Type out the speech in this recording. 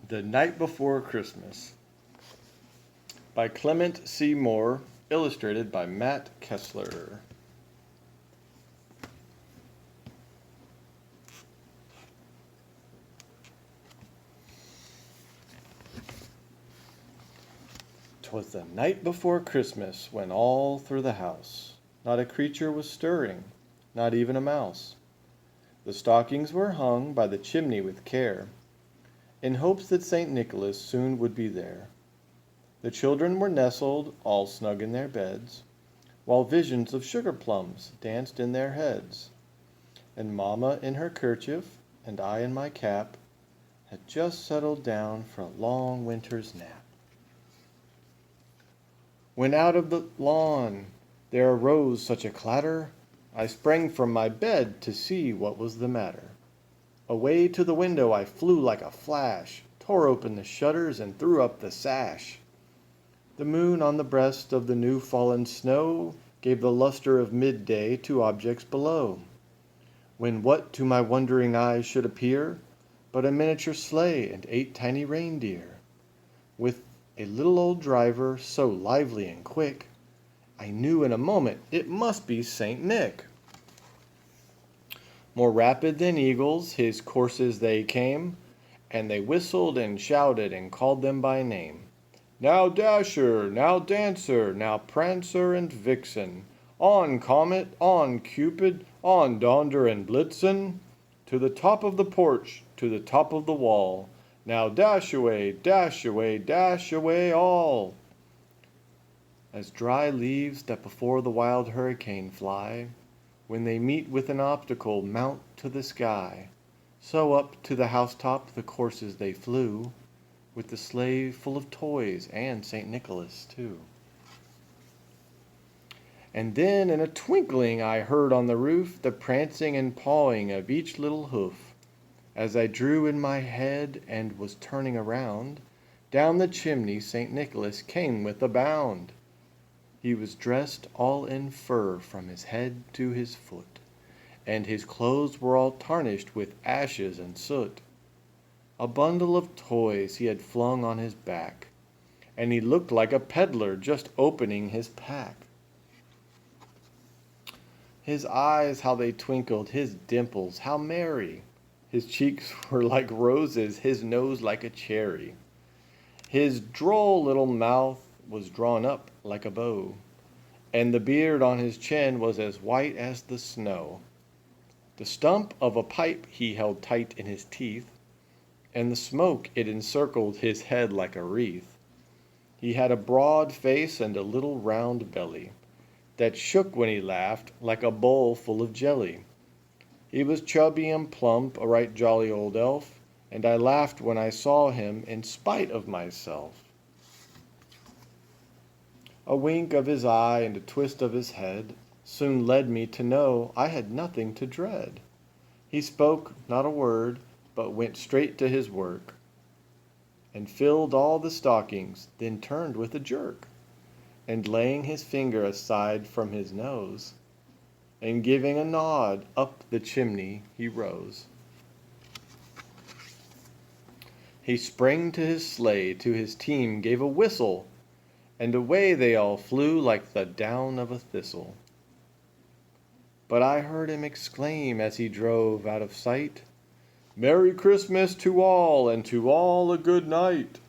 The Night Before Christmas by Clement C. Moore, illustrated by Matt Kessler. "'Twas the night before Christmas, when all through the house not a creature was stirring, not even a mouse. The stockings were hung by the chimney with care, in hopes that St. Nicholas soon would be there. The children were nestled all snug in their beds, while visions of sugar plums danced in their heads. And Mamma in her kerchief, and I in my cap, had just settled down for a long winter's nap. When out of the lawn there arose such a clatter, I sprang from my bed to see what was the matter. Away to the window I flew like a flash, tore open the shutters and threw up the sash. The moon on the breast of the new fallen snow gave the luster of midday to objects below, when what to my wondering eyes should appear but a miniature sleigh and 8 tiny reindeer, with a little old driver so lively and quick, I knew in a moment it must be St. Nick. More rapid than eagles his courses they came, and they whistled and shouted and called them by name. Now Dasher, now Dancer, now Prancer and Vixen, on Comet, on Cupid, on Donder and Blitzen, to the top of the porch, to the top of the wall, now dash away, dash away, dash away all. As dry leaves that before the wild hurricane fly, when they meet with an obstacle mount to the sky, so up to the housetop the courses they flew, with the sleigh full of toys and St. Nicholas too. And then in a twinkling I heard on the roof the prancing and pawing of each little hoof. As I drew in my head and was turning around, down the chimney St. Nicholas came with a bound. He was dressed all in fur from his head to his foot, and his clothes were all tarnished with ashes and soot. A bundle of toys he had flung on his back, and he looked like a peddler just opening his pack. His eyes, how they twinkled, his dimples, how merry! His cheeks were like roses, his nose like a cherry. His droll little mouth was drawn up like a bow, and the beard on his chin was as white as the snow. The stump of a pipe he held tight in his teeth, and the smoke it encircled his head like a wreath. He had a broad face and a little round belly, that shook when he laughed like a bowl full of jelly. He was chubby and plump, a right jolly old elf, and I laughed when I saw him in spite of myself. A wink of his eye and a twist of his head soon led me to know I had nothing to dread. He spoke not a word, but went straight to his work, and filled all the stockings, then turned with a jerk, and laying his finger aside from his nose, and giving a nod, up the chimney he rose. He sprang to his sleigh, to his team gave a whistle, and away they all flew like the down of a thistle. But I heard him exclaim as he drove out of sight, Merry Christmas to all, and to all a good night.